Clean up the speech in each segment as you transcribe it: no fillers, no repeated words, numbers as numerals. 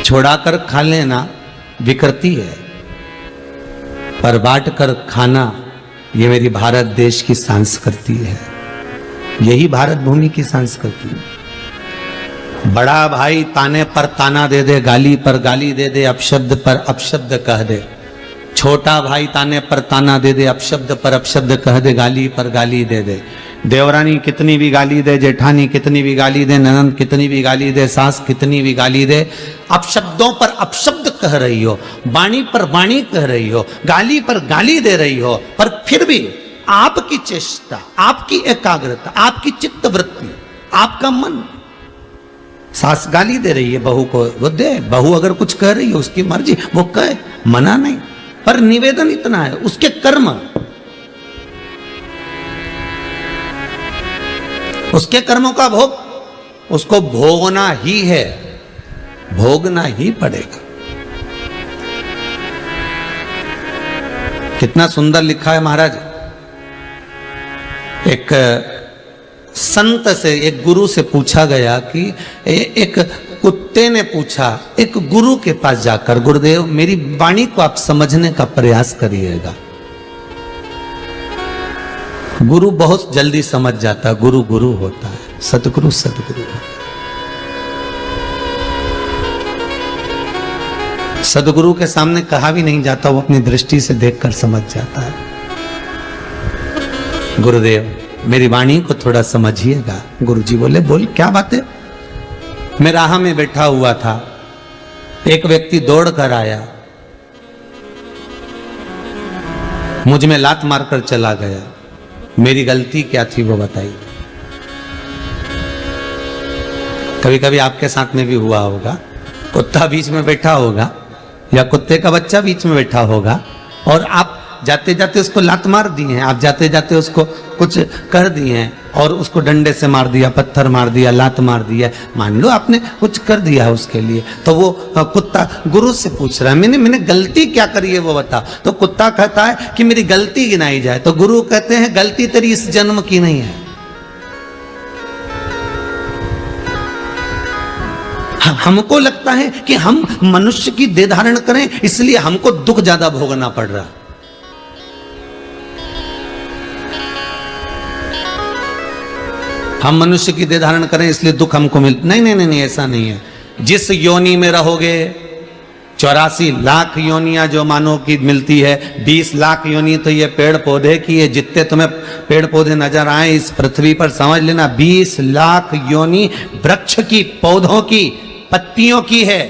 छोड़ाकर खा लेना विकृति है, पर बांट कर खाना ये मेरी भारत देश की संस्कृति है। यही भारत भूमि की संस्कृति है। बड़ा भाई ताने पर ताना दे दे, गाली पर गाली दे दे, अपशब्द पर अपशब्द कह दे। छोटा भाई ताने पर ताना दे दे, अपशब्द पर अपशब्द कह दे, गाली पर गाली दे दे। देवरानी कितनी भी गाली दे, जेठानी कितनी भी गाली दे, ननंद कितनी भी गाली दे, सास कितनी भी गाली दे, अपशब्दों पर अपशब्द कह रही हो, वाणी पर वाणी कह रही हो, गाली पर गाली दे रही हो, पर फिर भी आपकी चेष्टा, आपकी एकाग्रता, आपकी चित्त वृत्ति, आपका मन, सास गाली दे रही है बहू को, वो दे। बहू अगर कुछ कह रही है उसकी मर्जी, वो कहे, मना नहीं, पर निवेदन इतना है, उसके कर्म, उसके कर्मों का भोग उसको भोगना ही है, भोगना ही पड़ेगा। कितना सुंदर लिखा है महाराज। एक संत से, एक गुरु से पूछा गया कि एक कुत्ते ने पूछा एक गुरु के पास जाकर, गुरुदेव मेरी वाणी को आप समझने का प्रयास करिएगा। गुरु बहुत जल्दी समझ जाता है, गुरु गुरु होता है, सतगुरु सतगुरु होता है। सतगुरु के सामने कहा भी नहीं जाता, वो अपनी दृष्टि से देखकर समझ जाता है। गुरुदेव मेरी वाणी को थोड़ा समझिएगा। गुरुजी बोले, बोल क्या बात है। मैं राह में बैठा हुआ था, एक व्यक्ति दौड़ कर आया, मुझ में लात मारकर चला गया। मेरी गलती क्या थी वो बताइए। कभी कभी आपके साथ में भी हुआ होगा, कुत्ता बीच में बैठा होगा या कुत्ते का बच्चा बीच में बैठा होगा और आप जाते जाते उसको लात मार दी है, आप जाते जाते उसको कुछ कर दिए हैं और उसको डंडे से मार दिया, पत्थर मार दिया, लात मार दिया, मान लो आपने कुछ कर दिया उसके लिए, तो वो कुत्ता गुरु से पूछ रहा है मैंने गलती क्या करी है वो बता। तो कुत्ता कहता है कि मेरी गलती गिनाई जाए, तो गुरु कहते हैं गलती तेरी इस जन्म की नहीं है। हमको लगता है कि हम मनुष्य की देह धारण करें इसलिए हमको दुख ज्यादा भोगना पड़ रहा। हम मनुष्य की देह धारण करें इसलिए दुख हमको मिल, नहीं नहीं नहीं, ऐसा नहीं है। जिस योनि में रहोगे, 84 लाख योनियां जो मानव की मिलती है, 20 लाख योनि तो ये पेड़ पौधे की है। जितने तुम्हें पेड़ पौधे नजर आए इस पृथ्वी पर, समझ लेना 20 लाख योनि वृक्ष की, पौधों की, पत्तियों की है,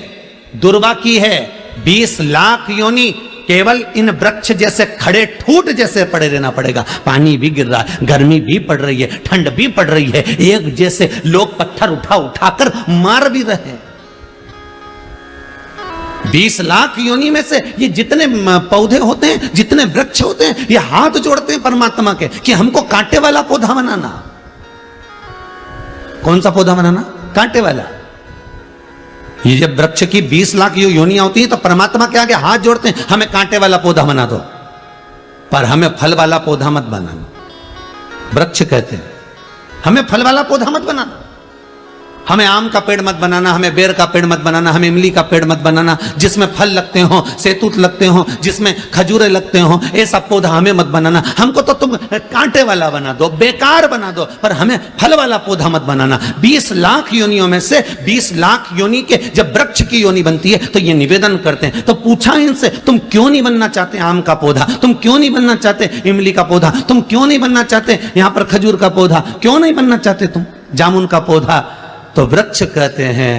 दुर्वा की है। 20 लाख योनि केवल इन वृक्ष जैसे खड़े ठूट जैसे पड़े रहना पड़ेगा। पानी भी गिर रहा है, गर्मी भी पड़ रही है, ठंड भी पड़ रही है, एक जैसे लोग पत्थर उठा उठाकर मार भी रहे हैं। 20 लाख योनि में से ये जितने पौधे होते हैं, जितने वृक्ष होते हैं, ये हाथ जोड़ते हैं परमात्मा के कि हमको कांटे वाला पौधा बनाना। कौन सा पौधा बनाना? कांटे वाला। ये जब वृक्ष की 20 लाख योनियां होती हैं तो परमात्मा के आगे हाथ जोड़ते हैं, हमें कांटे वाला पौधा बना दो, पर हमें फल वाला पौधा मत बनाना। वृक्ष कहते हैं हमें फल वाला पौधा मत बनाना, हमें आम का पेड़ मत बनाना, हमें बेर का पेड़ मत बनाना, हमें इमली का पेड़ मत बनाना, जिसमें फल लगते हो, सेतूत लगते हो, जिसमें खजूरे लगते हो, ऐसा पौधा हमें मत बनाना। हमको तो तुम कांटे वाला बना दो, बेकार बना दो, पर हमें फल वाला पौधा मत बनाना। 20 लाख योनियों में से 20 लाख योनि के जब वृक्ष की योनि बनती है तो ये निवेदन करते हैं। तो पूछा इनसे, तुम क्यों नहीं बनना चाहते आम का पौधा, तुम क्यों नहीं बनना चाहते इमली का पौधा, तुम क्यों नहीं बनना चाहते यहां पर खजूर का पौधा, क्यों नहीं बनना चाहते तुम जामुन का पौधा? तो वृक्ष कहते हैं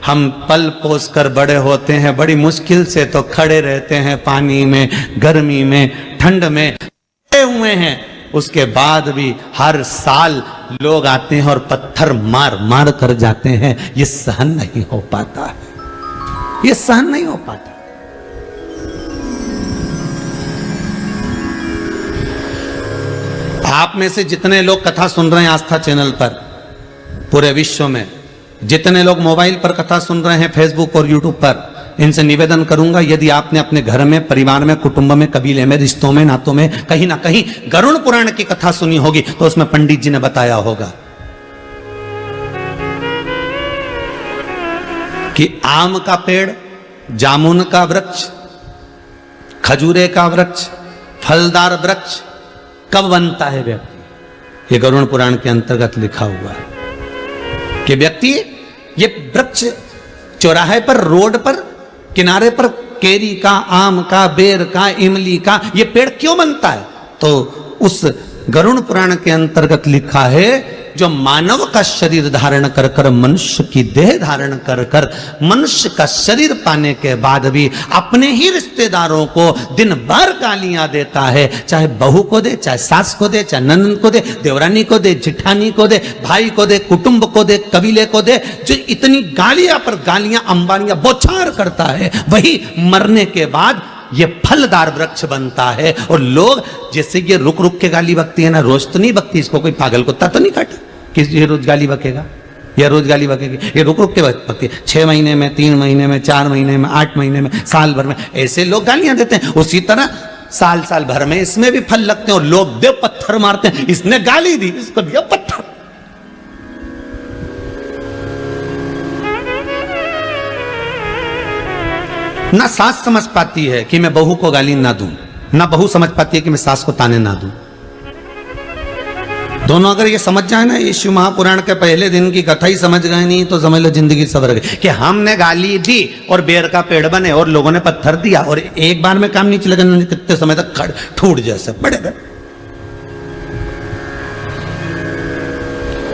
हम पल पोस कर बड़े होते हैं, बड़ी मुश्किल से तो खड़े रहते हैं, पानी में, गर्मी में, ठंड में खड़े हुए हैं, उसके बाद भी हर साल लोग आते हैं और पत्थर मार मार कर जाते हैं। ये सहन नहीं हो पाता है, ये सहन नहीं हो पाता। आप में से जितने लोग कथा सुन रहे हैं आस्था चैनल पर, पूरे विश्व में जितने लोग मोबाइल पर कथा सुन रहे हैं, फेसबुक और यूट्यूब पर, इनसे निवेदन करूंगा, यदि आपने अपने घर में, परिवार में, कुटुंब में, कबीले में, रिश्तों में, नातों में कहीं ना कहीं गरुड़ पुराण की कथा सुनी होगी तो उसमें पंडित जी ने बताया होगा कि आम का पेड़, जामुन का वृक्ष, खजूरे का वृक्ष, फलदार वृक्ष कब बनता है व्यक्ति? ये गरुड़ पुराण के अंतर्गत लिखा हुआ है कि व्यक्ति ये वृक्ष चौराहे पर, रोड पर, किनारे पर केरी का, आम का, बेर का, इमली का ये पेड़ क्यों बनता है? तो उस गरुड़ पुराण के अंतर्गत लिखा है, जो मानव का शरीर धारण कर कर, मनुष्य की देह धारण कर कर, मनुष्य का शरीर पाने के बाद भी अपने ही रिश्तेदारों को दिन भर गालियां देता है, चाहे बहू को दे, चाहे सास को दे, चाहे ननद को दे, देवरानी को दे, जिठानी को दे, भाई को दे, कुटुंब को दे, कबीले को दे, जो इतनी गालियां पर गालियां, अंबानियां बौछार करता है, वही मरने के बाद ये फलदार वृक्ष बनता है। और लोग जैसे ये रुक रुक के गाली बकती है ना, रोज तो नहीं बकती, इसको कोई पागल कुत्ता तो नहीं काटा कि ये रोज गाली बकेगा या रोज गाली बकेगी, ये रुक रुक के बकती है। 6 महीने में, 3 महीने में, 4 महीने में, 8 महीने में, साल भर में, ऐसे लोग गालियां देते हैं। उसी तरह साल साल भर में इसमें भी फल लगते हैं और लोग देव पत्थर मारते हैं, इसने गाली दी, इसको दिया पत्थर। ना सास समझ पाती है कि मैं बहू को गाली ना दूं, ना बहू समझ पाती है कि मैं सास को ताने ना दूं। दोनों अगर ये समझ जाए ना, ये शिव महापुराण के पहले दिन की कथा ही समझ गए नहीं तो समझ लो जिंदगी सवर गई। कि हमने गाली दी और बेर का पेड़ बने और लोगों ने पत्थर दिया और एक बार में काम नहीं चलेगा, कितने समय तक खड़ ठूट जैसे बड़े बड़े।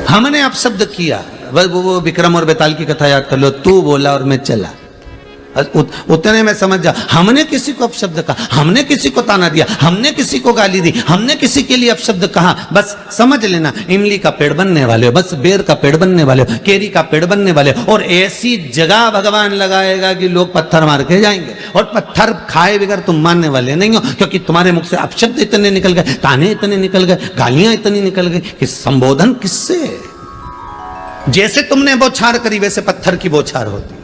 हमने अपशब्द किया, वो विक्रम और बेताल की कथा याद कर लो, तू बोला और मैं चला, उतने में समझ जा। हमने किसी को अपशब्द कहा, हमने किसी को ताना दिया, हमने किसी को गाली दी, हमने किसी के लिए अपशब्द कहा, बस समझ लेना इमली का पेड़ बनने वाले हो, बस बेर का पेड़ बनने वाले हो, केरी का पेड़ बनने वाले हो। और ऐसी जगह भगवान लगाएगा कि लोग पत्थर मार के जाएंगे और पत्थर खाए बगैर तुम मानने वाले नहीं हो, क्योंकि तुम्हारे मुख से अपशब्द इतने निकल गए, ताने इतने निकल गए, गालियां इतनी निकल गई कि संबोधन किससे? जैसे तुमने बौछार करी वैसे पत्थर की बौछार होती।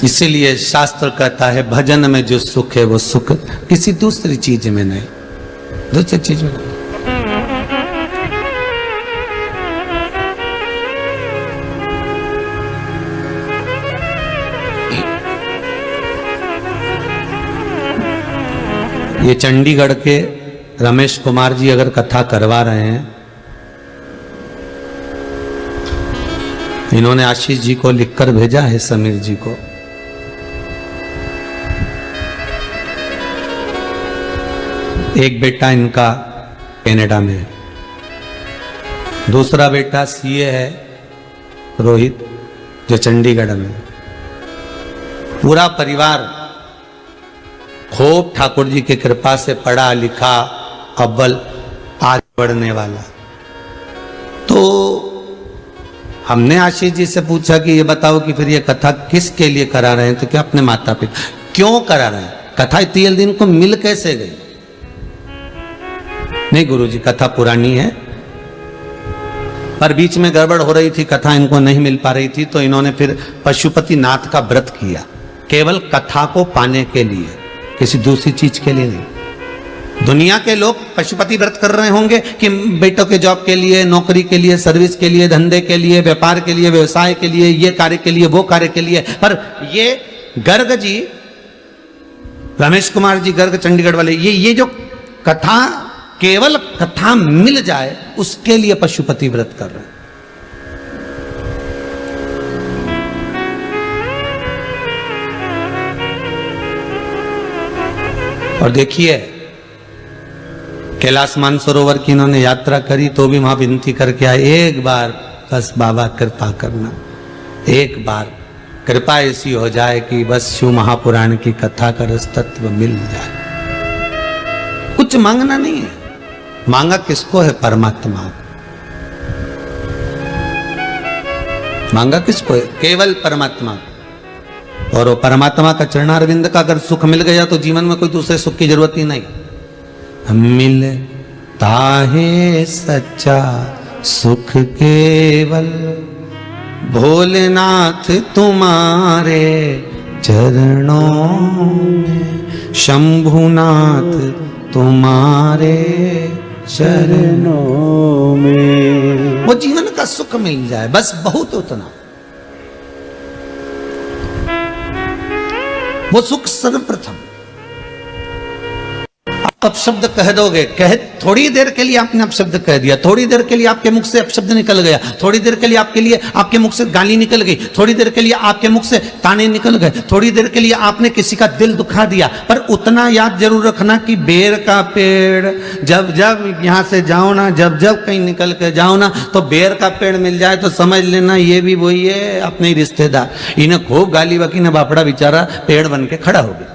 इसीलिए शास्त्र कहता है भजन में जो सुख है वो सुख किसी दूसरी चीज में नहीं, दूसरी चीज में नहीं। ये चंडीगढ़ के रमेश कुमार जी अगर कथा करवा रहे हैं, इन्होंने आशीष जी को लिखकर भेजा है, समीर जी को। एक बेटा इनका कनाडा में है, दूसरा बेटा सीए है रोहित, जो चंडीगढ़ में। पूरा परिवार खूब ठाकुर जी की कृपा से पढ़ा लिखा, अव्वल आगे बढ़ने वाला। तो हमने आशीष जी से पूछा कि ये बताओ कि फिर ये कथा किसके लिए करा रहे हैं? तो क्या अपने माता पिता क्यों करा रहे हैं? कथा इतने दिन को मिल कैसे गई? नहीं गुरुजी, कथा पुरानी है पर बीच में गड़बड़ हो रही थी, कथा इनको नहीं मिल पा रही थी, तो इन्होंने फिर पशुपति नाथ का व्रत किया, केवल कथा को पाने के लिए, किसी दूसरी चीज के लिए नहीं। दुनिया के लोग पशुपति व्रत कर रहे होंगे कि बेटों के जॉब के लिए, नौकरी के लिए, सर्विस के लिए, धंधे के लिए, व्यापार के लिए, व्यवसाय के लिए, ये कार्य के लिए, वो कार्य के लिए। पर ये गर्ग जी, रमेश कुमार जी गर्ग चंडीगढ़ वाले, ये जो कथा, केवल कथा मिल जाए उसके लिए पशुपति व्रत कर रहे हैं। और देखिए कैलाश मानसरोवर की इन्होंने यात्रा करी तो भी वहां विनती करके आए, एक बार बस बाबा कृपा करना, एक बार कृपा ऐसी हो जाए कि बस शिव महापुराण की कथा का रस तत्व मिल जाए। कुछ मांगना नहीं है, मांगा किसको है? परमात्मा। मांगा किसको है? केवल परमात्मा। और वो परमात्मा का चरणारविंद का अगर सुख मिल गया तो जीवन में कोई दूसरे सुख की जरूरत ही नहीं। मिलता है सच्चा सुख केवल भोलेनाथ तुम्हारे चरणों में, शंभुनाथ तुम्हारे चरणों में। वो जीवन का सुख मिल जाए, बस बहुत उतना। वो सुख सर्वप्रथम। अपशब्द कह दोगे, कह थोड़ी देर के लिए आपने अपशब्द कह दिया, थोड़ी देर के लिए आपके मुख से अपशब्द निकल गया, थोड़ी देर के लिए आपके मुख से गाली निकल गई, थोड़ी देर के लिए आपके मुख से ताने निकल गए, थोड़ी देर के लिए आपने किसी का दिल दुखा दिया, पर उतना याद जरूर रखना कि बेर का पेड़ जब जब यहां से जाओ ना, जब जब कहीं निकल के जाओ ना, तो बेर का पेड़ मिल जाए तो समझ लेना ये भी वही है, अपने ही रिश्तेदार। इन्हें खूब गाली बकी ने बापड़ा बेचारा पेड़ बन के खड़ा हो गया।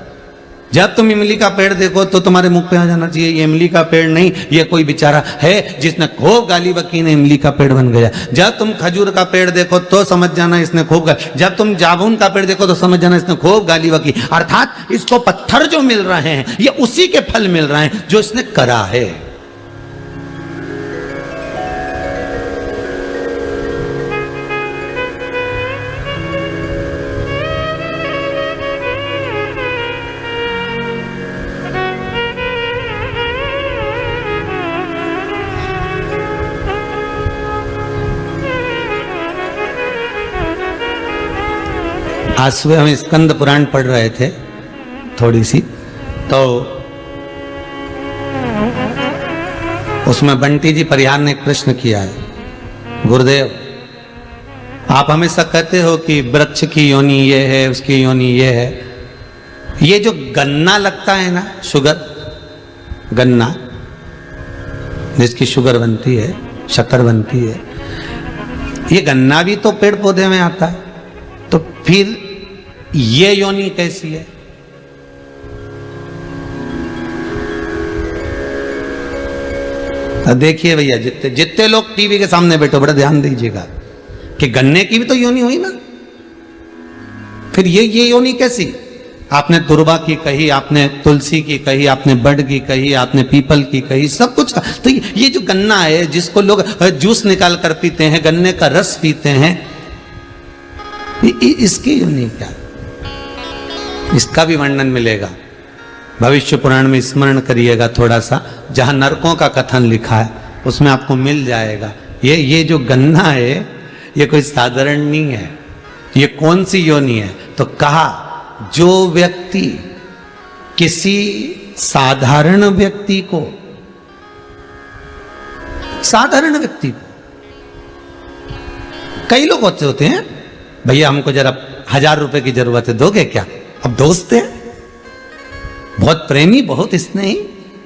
जब तुम इमली का पेड़ देखो तो तुम्हारे मुख पे आ जाना चाहिए ये इमली का पेड़ नहीं, ये कोई बेचारा है जिसने खूब गाली बकी ने इमली का पेड़ बन गया। जब तुम खजूर का पेड़ देखो तो समझ जाना इसने खूब जब तुम जामुन का पेड़ देखो तो समझ जाना इसने खूब गाली बकी। अर्थात इसको पत्थर जो मिल रहे हैं ये उसी के फल मिल रहे हैं जो इसने करा है। आज सुबह हम स्कंद पुराण पढ़ रहे थे थोड़ी सी, तो उसमें बंटी जी परिहार ने एक प्रश्न किया है, गुरुदेव आप हमेशा कहते हो कि वृक्ष की योनि ये है, उसकी योनि ये है, ये जो गन्ना लगता है ना, शुगर गन्ना जिसकी शुगर बनती है, शक्कर बनती है, ये गन्ना भी तो पेड़ पौधे में आता है, तो फिर ये योनि कैसी है? देखिए भैया, जितने जितने लोग टीवी के सामने बैठो बड़ा ध्यान दीजिएगा कि गन्ने की भी तो योनि हुई ना, फिर ये योनि कैसी? आपने दुर्वा की कही, आपने तुलसी की कही, आपने बड़ की कही, आपने पीपल की कही, सब कुछ का। तो ये जो गन्ना है जिसको लोग जूस निकाल कर पीते हैं, गन्ने का रस पीते हैं, इसकी योनि क्या? इसका भी वर्णन मिलेगा भविष्य पुराण में, स्मरण करिएगा थोड़ा सा, जहां नरकों का कथन लिखा है उसमें आपको मिल जाएगा। ये जो गन्ना है ये कोई साधारण नहीं है। ये कौन सी योनि है? तो कहा जो व्यक्ति किसी साधारण व्यक्ति को, साधारण व्यक्ति को, कई लोग होते हैं भैया हमको जरा 1000 रुपए की जरूरत है, दोगे क्या? अब दोस्त है, बहुत प्रेमी, बहुत स्नेही,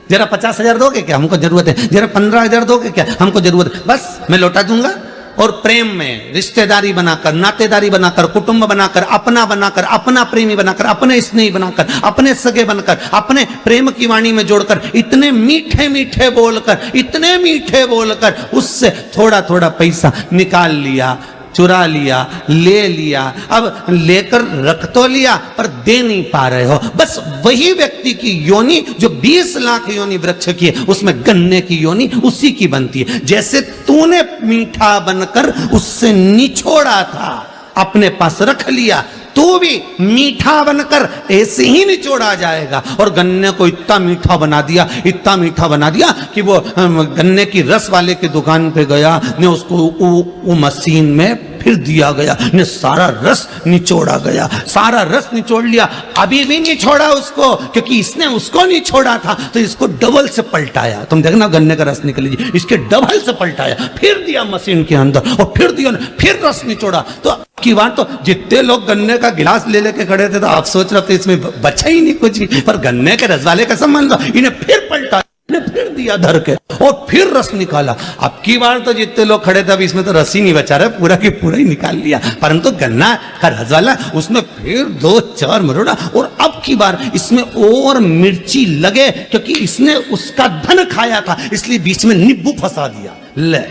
जरा 50,000 दोगे क्या? हमको जरूरत है। जरा 15,000 दोगे क्या? हमको जरूरत है। बस मैं लौटा दूंगा। और प्रेम में रिश्तेदारी बनाकर, नातेदारी बनाकर, कुटुंब बनाकर, अपना प्रेमी बनाकर, अपने स्नेही बनाकर, अपने सगे बनकर, अपने प्रेम की वाणी में जोड़कर, इतने मीठे मीठे बोलकर, इतने मीठे बोलकर उससे थोड़ा थोड़ा पैसा निकाल लिया, चुरा लिया, ले लिया, अब लेकर रख तो लिया पर दे नहीं पा रहे हो। बस वही व्यक्ति की योनि जो 20 लाख योनि वृक्ष की है, उसमें गन्ने की योनि उसी की बनती है। जैसे तूने मीठा बनकर उससे निचोड़ा था, अपने पास रख लिया, तू भी मीठा बनकर ऐसे ही निचोड़ा जाएगा। और गन्ने को इतना मीठा बना दिया, इतना मीठा बना दिया कि वो गन्ने की रस वाले की दुकान पे गया ने उसको वो मशीन में फिर दिया गया ने सारा रस निचोड़ा गया, सारा रस निचोड़ लिया। अभी भी नहीं छोड़ा उसको, क्योंकि इसने उसको नहीं छोड़ा था तो इसको डबल से पलटाया। तुम देखना गन्ने का रस निकल लीजिए, इसके डबल से पलटाया, फिर दिया मशीन के अंदर और फिर दिया, फिर रस निचोड़ा। तो की बात, तो जितने लोग गन्ने का गिलास ले लेके खड़े थे तो आप सोच रहे थे इसमें बचा ही नहीं कुछ भी, पर गन्ने के रस वाले का संबंध, इन्हें फिर पलटा, फिर दिया धर के और फिर रस निकाला। अब की बार तो जितने लोग खड़े थे अब इसमें तो रस ही नहीं बचा रहा, पूरा की पूरा ही निकाल लिया। परंतु गन्ना का रस वाला उसमें फिर 2-4 मरोड़ा, और अब की बार इसमें और मिर्ची लगे, क्योंकि इसने उसका धन खाया था इसलिए बीच में नींबू फंसा दिया। ले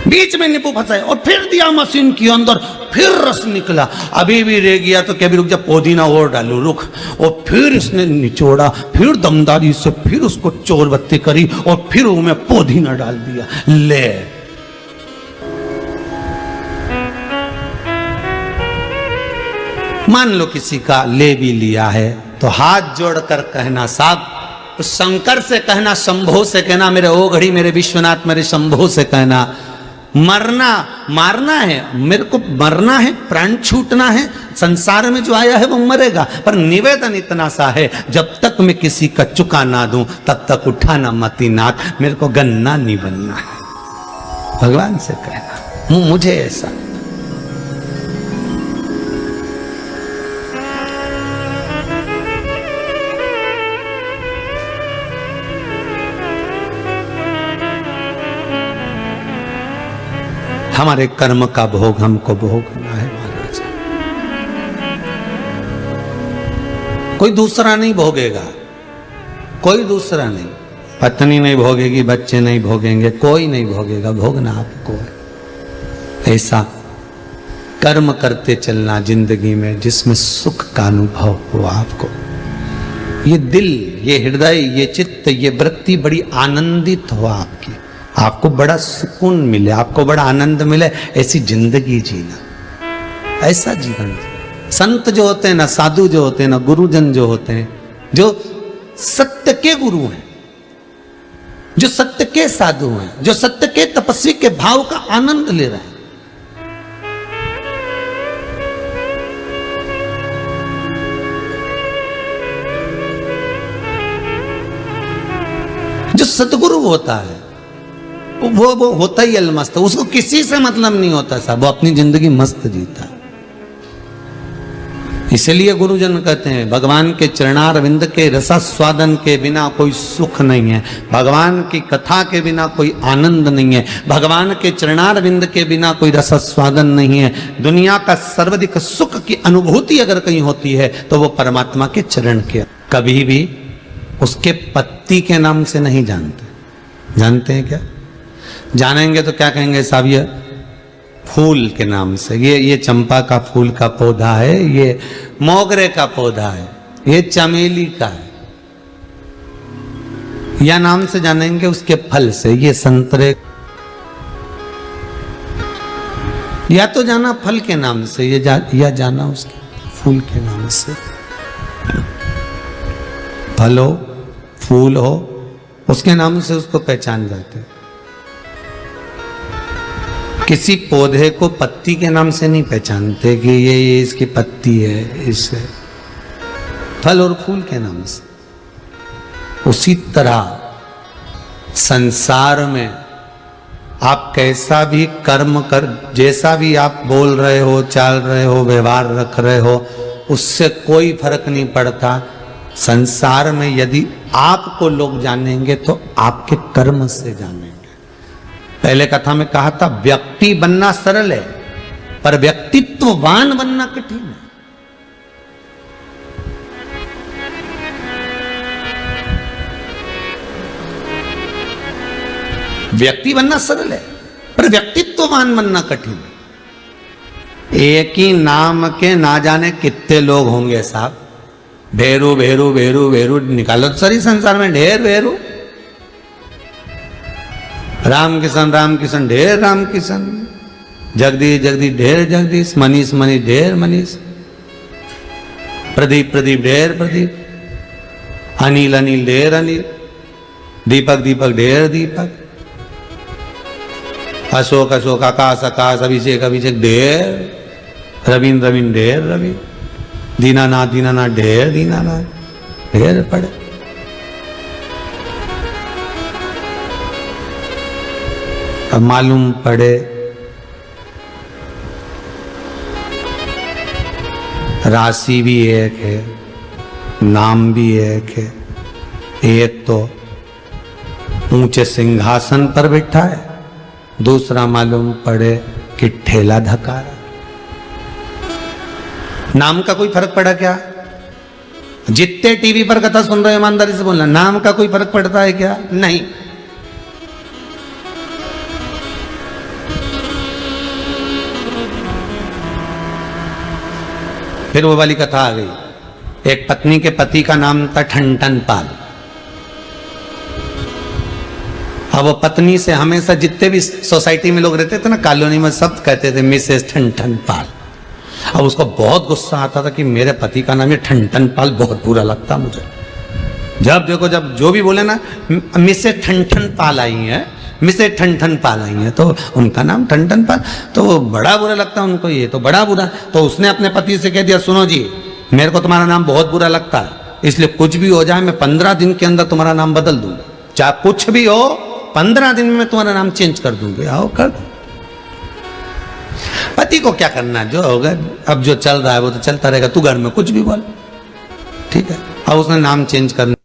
बीच में नींबू फंसाया और फिर दिया मशीन के अंदर, फिर रस निकला। अभी भी रह गया तो क्या भी रुक जा, पुदीना और डालू रुक, और फिर इसने निचोड़ा, फिर दमदारी से फिर उसको चोर बत्ती करी और फिर उसमें पुदीना डाल दिया। ले मान लो किसी का ले भी लिया है तो हाथ जोड़कर कहना, साहब शंकर से कहना, शंभो से कहना, मेरे ओ घड़ी मेरे विश्वनाथ मेरे शंभो से कहना, मरना मारना है, मेरे को मरना है, प्राण छूटना है, संसार में जो आया है वो मरेगा, पर निवेदन इतना सा है, जब तक मैं किसी का चुका ना दूं तब तक उठाना मती नाथ, मेरे को गन्ना नहीं बनना है। भगवान से कहना मुझे ऐसा। हमारे कर्म का भोग हमको भोगना है महाराज, कोई दूसरा नहीं भोगेगा, कोई दूसरा नहीं, पत्नी नहीं भोगेगी, बच्चे नहीं भोगेंगे, कोई नहीं भोगेगा, भोगना आपको है। ऐसा कर्म करते चलना जिंदगी में जिसमें सुख का अनुभव हो आपको। ये दिल, ये हृदय, ये चित्त, ये वृत्ति बड़ी आनंदित हो आपकी, आपको बड़ा सुकून मिले, आपको बड़ा आनंद मिले, ऐसी जिंदगी जीना, ऐसा जीवन जीना। संत जो होते हैं ना, साधु जो होते हैं ना, गुरुजन जो होते हैं, जो सत्य के गुरु हैं, जो सत्य के साधु हैं, जो सत्य के तपस्वी के भाव का आनंद ले रहे हैं, जो सतगुरु होता है वो होता ही अलमस्त, उसको किसी से मतलब नहीं होता साहब, वो अपनी जिंदगी मस्त जीता। इसलिए गुरुजन कहते हैं भगवान के चरणारविंद के रसास्वादन के बिना कोई सुख नहीं है, भगवान की कथा के बिना कोई आनंद नहीं है, भगवान के चरणारविंद के बिना कोई रसास्वादन नहीं है। दुनिया का सर्वाधिक सुख की अनुभूति अगर कहीं होती है तो वो परमात्मा के चरण के, कभी भी उसके पत्ती के नाम से नहीं जानते। जानते हैं क्या? जानेंगे तो क्या कहेंगे साहब, ये फूल के नाम से, ये चंपा का फूल का पौधा है, ये मोगरे का पौधा है, ये चमेली का है, या नाम से जानेंगे उसके फल से, ये संतरे, या तो जाना फल के नाम से, या जाना उसके फूल के नाम से। फल हो, फूल हो, उसके नाम से उसको पहचान जाते। किसी पौधे को पत्ती के नाम से नहीं पहचानते कि ये इसकी पत्ती है, इससे फल और फूल के नाम से। उसी तरह संसार में आप कैसा भी कर्म कर, जैसा भी आप बोल रहे हो, चाल रहे हो, व्यवहार रख रहे हो, उससे कोई फर्क नहीं पड़ता। संसार में यदि आपको लोग जानेंगे तो आपके कर्म से जानेंगे। पहले कथा में कहा था व्यक्ति बनना सरल है पर व्यक्तित्ववान बनना कठिन है। व्यक्ति बनना सरल है पर व्यक्तित्ववान बनना कठिन है। एक ही नाम के ना जाने कितने लोग होंगे साहब, भेरू भेरू भेरू भेरू निकालो तो सारी संसार में ढेर भेरू, राम किशन ढेर राम किशन, जगदीश जगदीश ढेर जगदीश, मनीष मनीष ढेर मनीष, प्रदीप प्रदीप ढेर प्रदीप, अनिल अनिल ढेर अनिल, दीपक दीपक ढेर दीपक, अशोक अशोक, आकाश आकाश, अभिषेक अभिषेक ढेर, रविंद्र रविंद्र ढेर रविंद्र, दीनानाथ दीनानाथ ढेर दीनानाथ, ढेर पड़े। अब मालूम पड़े राशि भी एक है, नाम भी एक है। एक तो ऊंचे सिंहासन पर बैठा है, दूसरा मालूम पड़े कि ठेला धका रहा। नाम का कोई फर्क पड़ा क्या? जितने टीवी पर कथा सुन रहे हो ईमानदारी से बोलना, नाम का कोई फर्क पड़ता है क्या? नहीं। फिर वो वाली कथा आ गई। एक पत्नी के पति का नाम था ठनठन पाल। अब वो पत्नी से हमेशा जितने भी सोसाइटी में लोग रहते थे ना, कॉलोनी में, सब कहते थे मिसेस ठनठन पाल। अब उसको बहुत गुस्सा आता था कि मेरे पति का नाम ये ठनठन पाल, बहुत बुरा लगता मुझे। जब देखो, जब जो भी बोले ना, मिसे ठन पाल आई है, मिसे ठन पाल आई है, तो उनका नाम ठन पाल, तो बड़ा बुरा लगता है उनको, ये तो बड़ा बुरा। तो उसने अपने पति से कह दिया, सुनो जी, मेरे को तुम्हारा नाम बहुत बुरा लगता है, इसलिए कुछ भी हो जाए मैं 15 दिन के अंदर तुम्हारा नाम बदल दूंगा, चाहे कुछ भी हो 15 दिन में तुम्हारा नाम चेंज कर दूंगी। आओ कर दो। पति को क्या करना, जो होगा अब जो चल रहा है वो तो चलता रहेगा, तू घर में कुछ भी बोल, ठीक है। अब उसने नाम चेंज करना